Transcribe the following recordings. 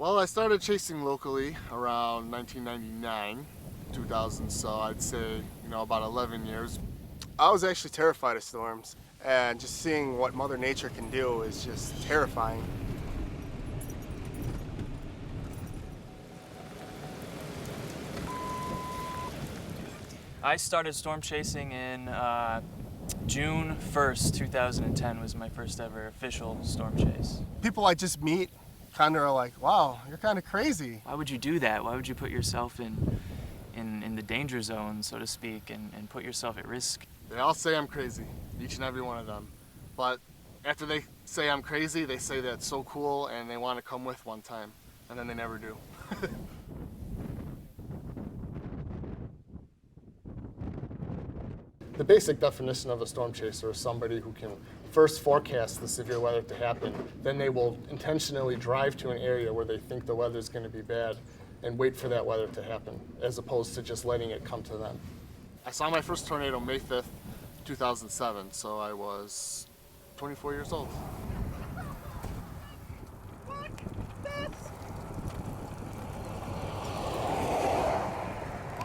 Well, I started chasing locally around 1999, 2000, so I'd say, about 11 years. I was actually terrified of storms, and just seeing what Mother Nature can do is just terrifying. I started storm chasing in June 1st, 2010 was my first ever official storm chase. People I just meet kind of are like, wow, you're kind of crazy. Why would you do that? Why would you put yourself in the danger zone, so to speak, and put yourself at risk? They all say I'm crazy, each and every one of them. But after they say I'm crazy, they say that's so cool and they want to come with one time, and then they never do. The basic definition of a storm chaser is somebody who can first forecast the severe weather to happen, then they will intentionally drive to an area where they think the weather is going to be bad and wait for that weather to happen, as opposed to just letting it come to them. I saw my first tornado May 5th, 2007, so I was 24 years old. Oh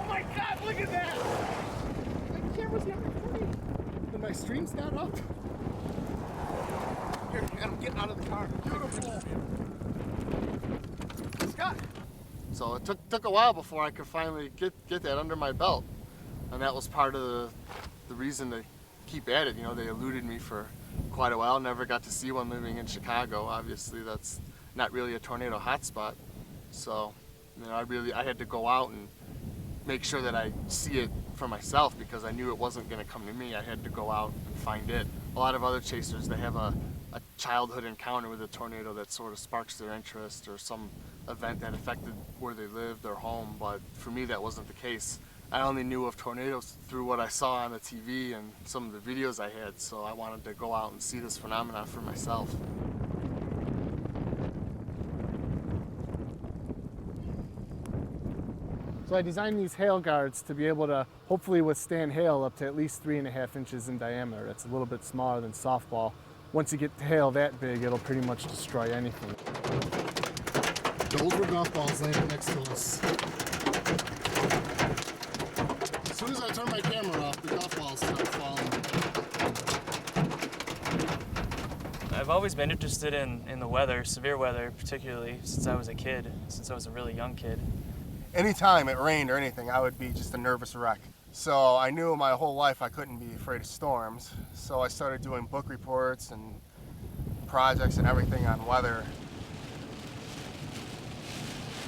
my God, look at that! My camera's not recording. And my stream's not up. Here, I'm getting out of the car. Beautiful. Scott. So it took a while before I could finally get that under my belt. And that was part of the reason to keep at it. They eluded me for quite a while. Never got to see one living in Chicago. Obviously, that's not really a tornado hotspot. So, I had to go out and make sure that I see it for myself because I knew it wasn't going to come to me. I had to go out and find it. A lot of other chasers, they have a childhood encounter with a tornado that sort of sparks their interest or some event that affected where they lived, their home. But for me, that wasn't the case. I only knew of tornadoes through what I saw on the TV and some of the videos I had, so I wanted to go out and see this phenomenon for myself. So I designed these hail guards to be able to hopefully withstand hail up to at least 3.5 inches in diameter. It's a little bit smaller than softball. Once you get hail that big, it'll pretty much destroy anything. Those were golf balls laying next to us. As soon as I turned my camera off, the golf balls started falling. I've always been interested in the weather, severe weather particularly, since I was a kid, since I was a really young kid. Anytime it rained or anything, I would be just a nervous wreck. So I knew my whole life I couldn't be afraid of storms. So I started doing book reports and projects and everything on weather.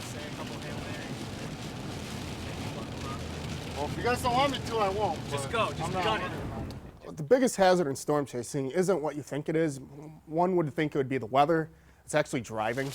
Say a couple Hail Marys. Well, if you guys don't want me to, I won't. Just go, just gun it. The biggest hazard in storm chasing isn't what you think it is. One would think it would be the weather. It's actually driving.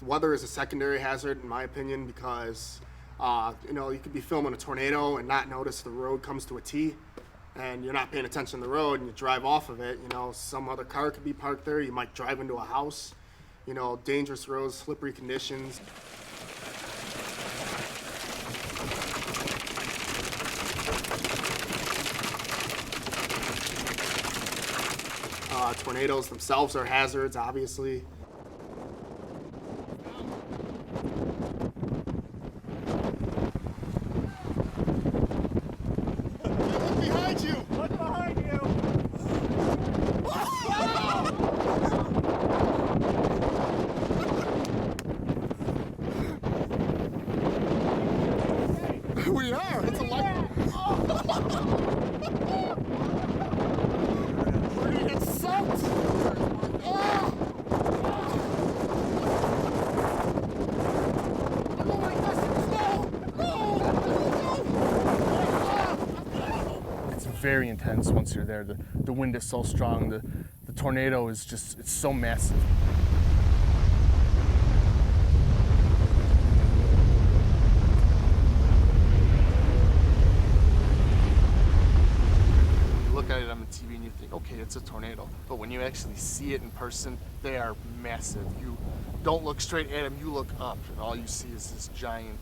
Weather is a secondary hazard, in my opinion, because you could be filming a tornado and not notice the road comes to a T, and you're not paying attention to the road, and you drive off of it. Some other car could be parked there. You might drive into a house. Dangerous roads, slippery conditions. Tornadoes themselves are hazards, obviously. Look behind you! Look behind you! We are! It's a light! We're gonna get soaked! Oh! Oh my gosh! No! It's very intense once you're there. The wind is so strong. The tornado is just, it's so massive. Look at it on the TV and you think, okay, it's a tornado. But when you actually see it in person, they are massive. You don't look straight at them, you look up, and all you see is this giant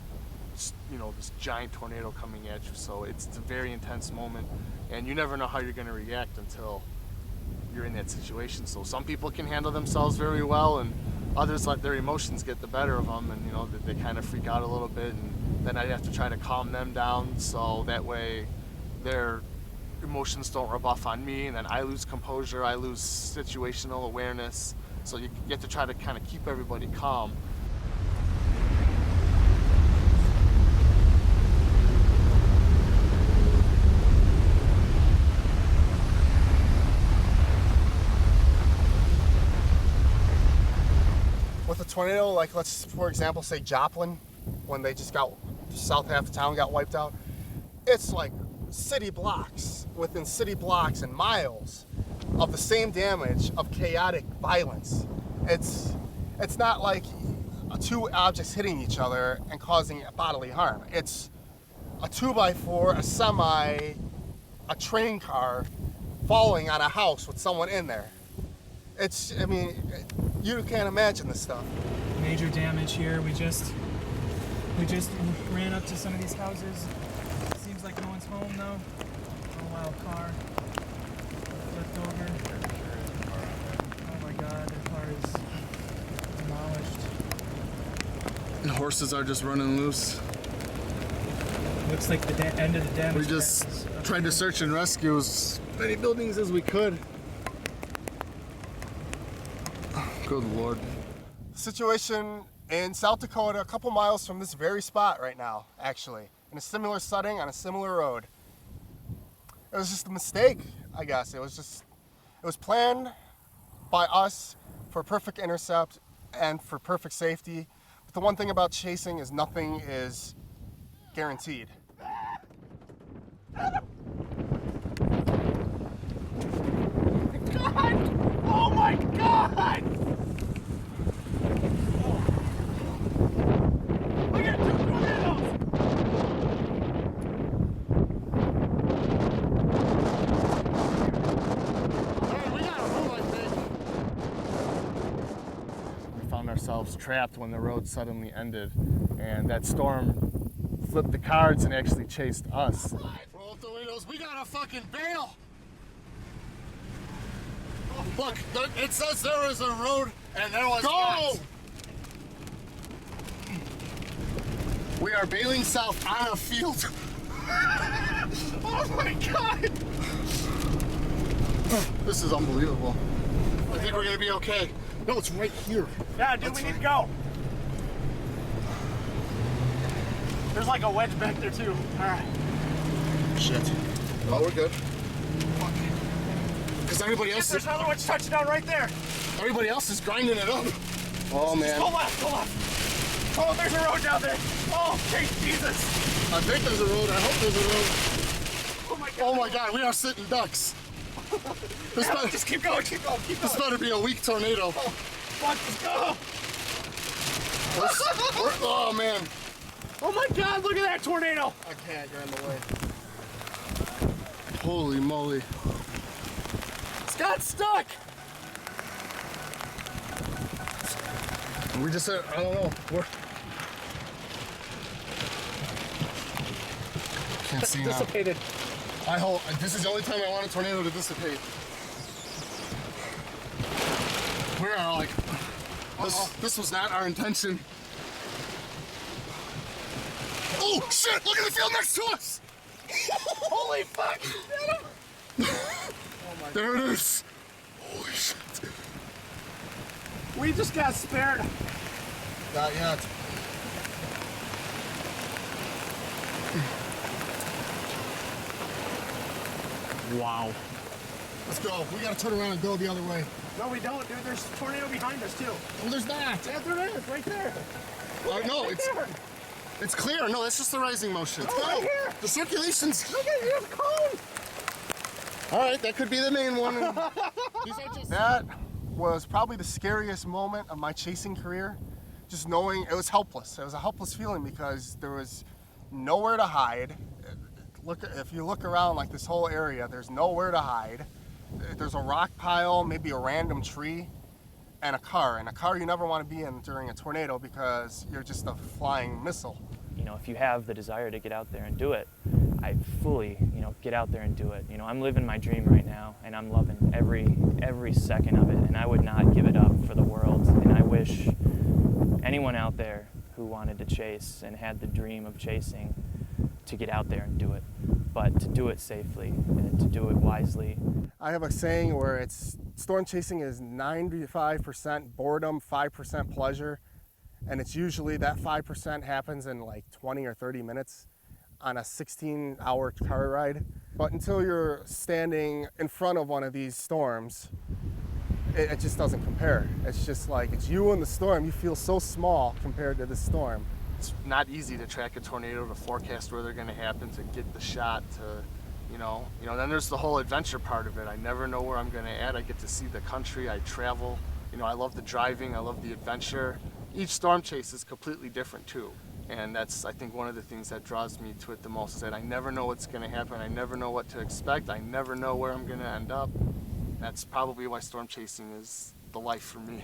you know, this giant tornado coming at you. So it's a very intense moment, and you never know how you're going to react until you're in that situation. So some people can handle themselves very well, and others let their emotions get the better of them, and you know, they kind of freak out a little bit, and then I have to try to calm them down so that way their emotions don't rub off on me, and then I lose composure, I lose situational awareness. So you get to try to kind of keep everybody calm. With a tornado, like let's for example say Joplin, when they just got south half of town got wiped out, it's like city blocks within city blocks and miles of the same damage of chaotic violence. It's not like two objects hitting each other and causing bodily harm. It's a 2x4, a semi, a train car falling on a house with someone in there. It's, I mean, you can't imagine this stuff. Major damage here. We just ran up to some of these houses. Seems like no one's home though. Oh wow, car flipped over. Oh my god, the car is demolished. The horses are just running loose. Looks like the end of the damage. We just tried to search and rescue as many buildings as we could. Good Lord. Situation in South Dakota, a couple miles from this very spot right now, actually, in a similar setting on a similar road. It was just a mistake, I guess. It was planned by us for perfect intercept and for perfect safety. But the one thing about chasing is nothing is guaranteed. God! Oh my God! Look at two tornadoes! Alright, we gotta move, I think. We found ourselves trapped when the road suddenly ended, and that storm flipped the cards and actually chased us. Roll tornadoes, we gotta fucking bail! Look, it says there is a road, and there was not. We are bailing south on a field. Oh my God! This is unbelievable. I think we're gonna be okay. No, it's right here. Yeah, dude, we need to go. There's like a wedge back there too. All right. Shit. Oh, we're good. Because everybody else There's is, another wedge touching down right there. everybody else is grinding it up. Oh man. Go left, go left. Oh, there's a road down there. Oh, thank Jesus. I think there's a road. I hope there's a road. Oh my God. Oh my God, we are sitting ducks. This better, Just keep going, keep going, keep this going. better be a weak tornado. Fuck, let's go. Oh man. Oh my God, look at that tornado. I can't, you're in the way. Holy moly. It's got stuck. We just said, I don't know. We're... Can't see now. Dissipated. I hope this is the only time I want a tornado to dissipate. We're like, this was not our intention. Oh shit! Look at the field next to us! Holy fuck. There it is. Holy shit! We just got spared. Not yet. Wow. Let's go. We gotta turn around and go the other way. No, we don't, dude. There's a tornado behind us too. Well, there's not. Yeah, there is, right there. No, Right there. it's clear. No, that's just the rising motion. No, right here. The circulation's. Look at you, cone. All right, that could be the main one. These are just. That was probably the scariest moment of my chasing career. Just knowing it was helpless. It was a helpless feeling because there was nowhere to hide. If you look around like this whole area, there's nowhere to hide. There's a rock pile, maybe a random tree, and a car. And a car you never want to be in during a tornado because you're just a flying missile. if you have the desire to get out there and do it, I fully, get out there and do it. I'm living my dream right now, and I'm loving every second of it, and I would not give it up for the world. And I wish anyone out there who wanted to chase and had the dream of chasing to get out there and do it, but to do it safely and to do it wisely. I have a saying where it's storm chasing is 95% boredom, 5% pleasure, and it's usually that 5% happens in like 20 or 30 minutes on a 16-hour car ride. But until you're standing in front of one of these storms, it just doesn't compare. It's just like, it's you and the storm. You feel so small compared to the storm. It's not easy to track a tornado, to forecast where they're going to happen, to get the shot, to, then there's the whole adventure part of it. I never know where I'm going to at. I get to see the country, I travel. I love the driving, I love the adventure. Each storm chase is completely different too. And that's, I think, one of the things that draws me to it the most, is that I never know what's going to happen. I never know what to expect. I never know where I'm going to end up. That's probably why storm chasing is the life for me.